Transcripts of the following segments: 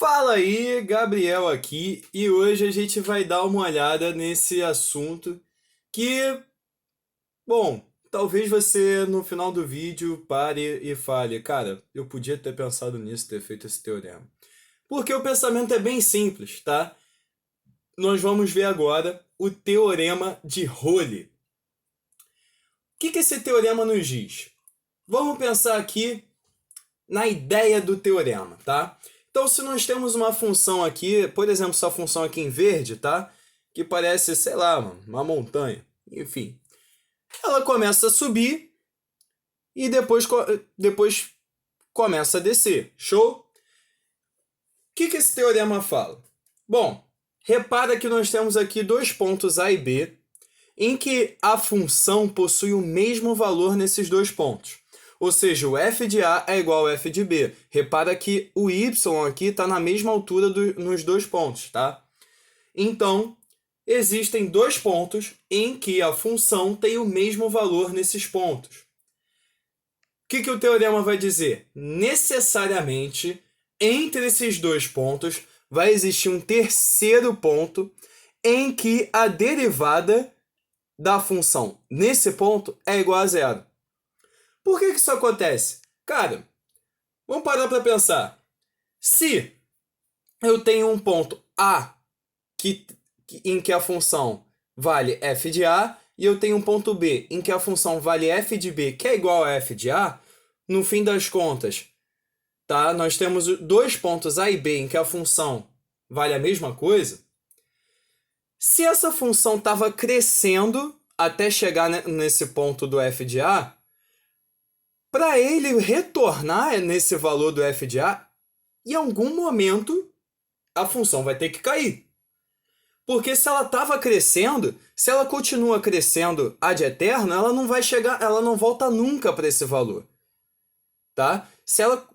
Fala aí, Gabriel aqui, e hoje a gente vai dar uma olhada nesse assunto que, bom, talvez você no final do vídeo pare e fale, cara, eu podia ter pensado nisso, ter feito esse teorema. Porque o pensamento é bem simples, tá? Nós vamos ver agora o teorema de Rowley. O que esse teorema nos diz? Vamos pensar aqui na ideia do teorema, tá? Então, se nós temos uma função aqui, por exemplo, essa função aqui em verde, tá? Que parece, sei lá, uma montanha. Enfim, ela começa a subir e depois começa a descer. Show? O que esse teorema fala? Bom, repara que nós temos aqui dois pontos A e B, em que a função possui o mesmo valor nesses dois pontos. Ou seja, o f de A é igual ao f de B. Repara que o y aqui está na mesma altura nos dois pontos, tá? Então, existem dois pontos em que a função tem o mesmo valor nesses pontos. O que o teorema vai dizer? Necessariamente, entre esses dois pontos, vai existir um terceiro ponto em que a derivada da função nesse ponto é igual a zero. Por que isso acontece? Cara, vamos parar para pensar. Se eu tenho um ponto A em que a função vale f de A e eu tenho um ponto B em que a função vale f de B, que é igual a f de A, no fim das contas, tá? Nós temos dois pontos A e B em que a função vale a mesma coisa. Se essa função estava crescendo até chegar nesse ponto do f de A, para ele retornar nesse valor do f de A, em algum momento a função vai ter que cair. Porque se ela estava crescendo, se ela continua crescendo ad eterno, ela não vai chegar, ela não volta nunca para esse valor. Tá? Se ela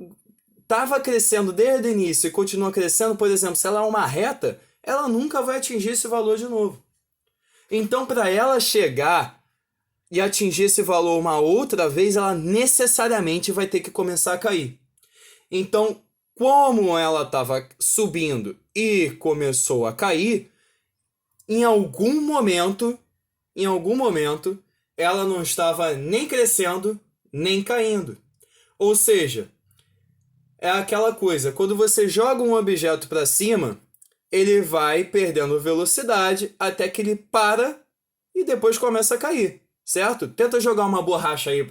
estava crescendo desde o início e continua crescendo, por exemplo, se ela é uma reta, ela nunca vai atingir esse valor de novo. Então, para ela chegar e atingir esse valor uma outra vez, ela necessariamente vai ter que começar a cair. Então, como ela estava subindo e começou a cair, em algum momento, ela não estava nem crescendo, nem caindo. Ou seja, é aquela coisa, quando você joga um objeto para cima, ele vai perdendo velocidade até que ele para e depois começa a cair, certo? Tenta jogar uma borracha aí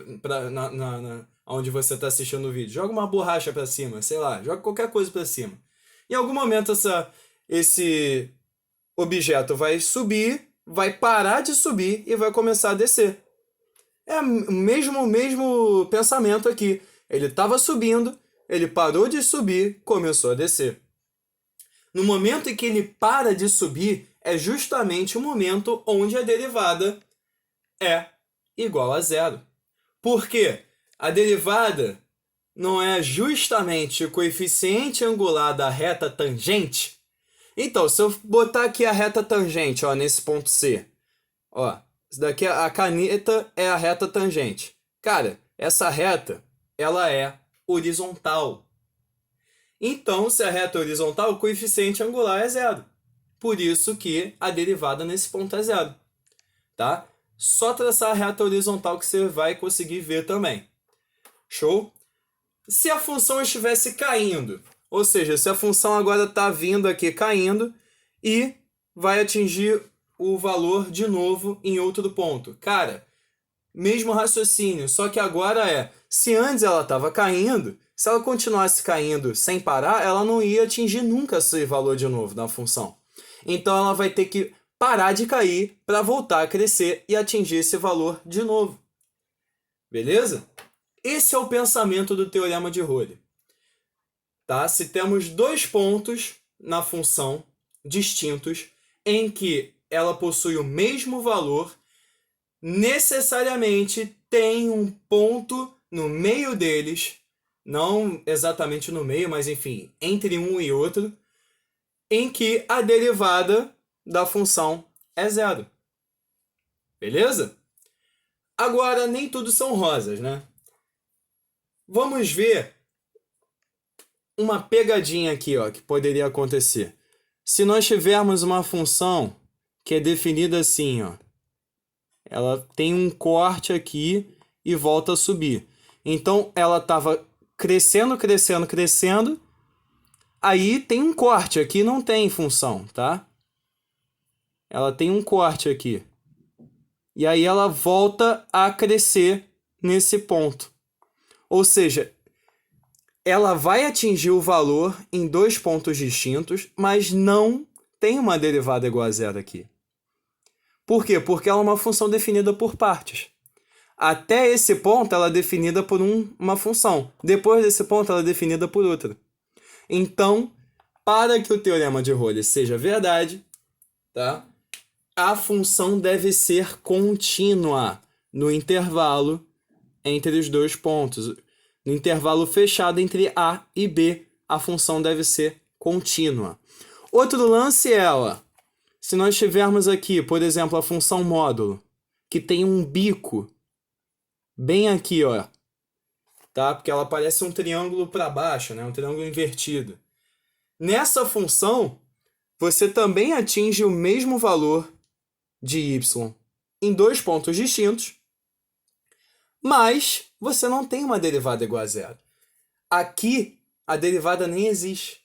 onde você está assistindo o vídeo. Joga uma borracha para cima, sei lá, joga qualquer coisa para cima. Em algum momento esse objeto vai subir, vai parar de subir e vai começar a descer. É o mesmo pensamento aqui. Ele estava subindo, ele parou de subir, começou a descer. No momento em que ele para de subir, é justamente o momento onde a derivada é igual a zero. Por quê? A derivada não é justamente o coeficiente angular da reta tangente? Então, se eu botar aqui a reta tangente, ó, nesse ponto C, ó, isso daqui a caneta é a reta tangente. Cara, essa reta, ela é horizontal. Então, se a reta é horizontal, o coeficiente angular é zero. Por isso que a derivada nesse ponto é zero. Tá? Só traçar a reta horizontal que você vai conseguir ver também. Show? Se a função estivesse caindo, ou seja, se a função agora está vindo aqui caindo e vai atingir o valor de novo em outro ponto. Cara, mesmo raciocínio, só que agora se antes ela estava caindo, se ela continuasse caindo sem parar, ela não ia atingir nunca esse valor de novo na função. Então ela vai ter que parar de cair para voltar a crescer e atingir esse valor de novo. Beleza? Esse é o pensamento do teorema de Rowley. Tá? Se temos dois pontos na função distintos em que ela possui o mesmo valor, necessariamente tem um ponto no meio deles, não exatamente no meio, mas enfim, entre um e outro, em que a derivada da função é zero. Beleza? Agora, nem tudo são rosas, né? Vamos ver uma pegadinha aqui, ó, que poderia acontecer. Se nós tivermos uma função que é definida assim, ó, ela tem um corte aqui e volta a subir. Então, ela estava crescendo, crescendo, crescendo. Aí tem um corte, aqui não tem função, tá? Ela tem um corte aqui. E aí ela volta a crescer nesse ponto. Ou seja, ela vai atingir o valor em dois pontos distintos, mas não tem uma derivada igual a zero aqui. Por quê? Porque ela é uma função definida por partes. Até esse ponto ela é definida por uma função. Depois desse ponto ela é definida por outra. Então, para que o teorema de Rowley seja verdade, tá? A função deve ser contínua no intervalo entre os dois pontos. No intervalo fechado entre A e B, a função deve ser contínua. Outro lance é, ó, se nós tivermos aqui, por exemplo, a função módulo, que tem um bico bem aqui, ó, tá? Porque ela parece um triângulo para baixo, né? Um triângulo invertido. Nessa função, você também atinge o mesmo valor de y em dois pontos distintos, mas você não tem uma derivada igual a zero. Aqui, a derivada nem existe,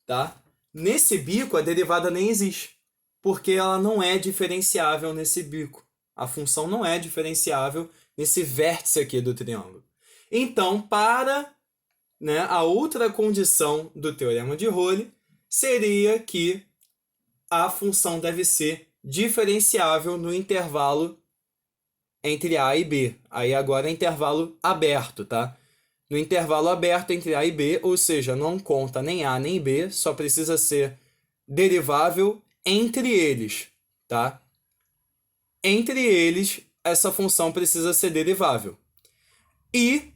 tá? Nesse bico, a derivada nem existe, porque ela não é diferenciável nesse bico. A função não é diferenciável nesse vértice aqui do triângulo. Então, para, né, a outra condição do teorema de Rowley seria que a função deve ser diferenciável no intervalo entre A e B. Aí agora é intervalo aberto, tá? No intervalo aberto entre A e B, ou seja, não conta nem A nem B, só precisa ser derivável entre eles, tá? Entre eles, essa função precisa ser derivável. E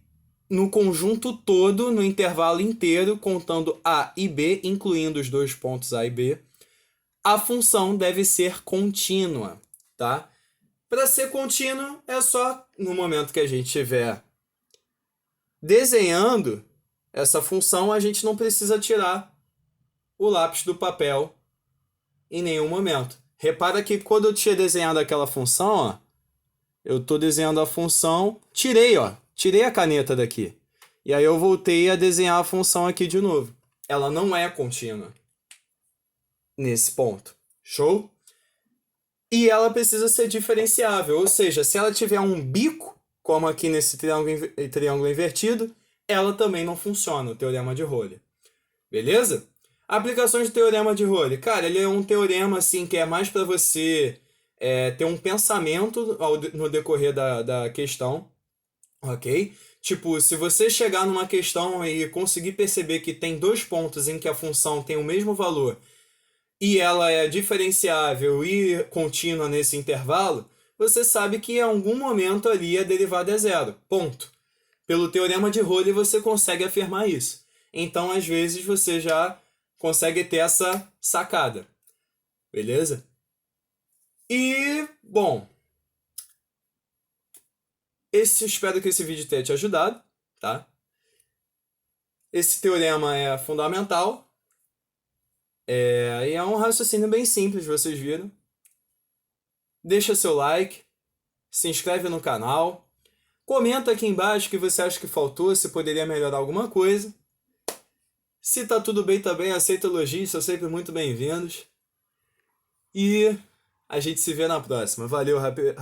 no conjunto todo, no intervalo inteiro, contando A e B, incluindo os dois pontos A e B, a função deve ser contínua, tá? Para ser contínua, é só no momento que a gente estiver desenhando essa função, a gente não precisa tirar o lápis do papel em nenhum momento. Repara que quando eu tinha desenhado aquela função, ó, eu estou desenhando a função, tirei a caneta daqui. E aí eu voltei a desenhar a função aqui de novo. Ela não é contínua nesse ponto. Show? E ela precisa ser diferenciável, ou seja, se ela tiver um bico, como aqui nesse triângulo invertido, ela também não funciona, o teorema de Rowley. Beleza? Aplicações do teorema de Rowley. Cara, ele é um teorema assim, que é mais para você ter um pensamento no decorrer da questão, ok? Tipo, se você chegar numa questão e conseguir perceber que tem dois pontos em que a função tem o mesmo valor e ela é diferenciável e contínua nesse intervalo, você sabe que em algum momento ali a derivada é zero. Ponto. Pelo teorema de Rowley você consegue afirmar isso. Então, às vezes, você já consegue ter essa sacada. Beleza? E, bom, espero que esse vídeo tenha te ajudado, tá? Esse teorema é fundamental. E é um raciocínio bem simples, vocês viram. Deixa seu like, se inscreve no canal, comenta aqui embaixo o que você acha que faltou, se poderia melhorar alguma coisa. Se tá tudo bem também, aceito elogios, são sempre muito bem-vindos. E a gente se vê na próxima. Valeu, rapaziada.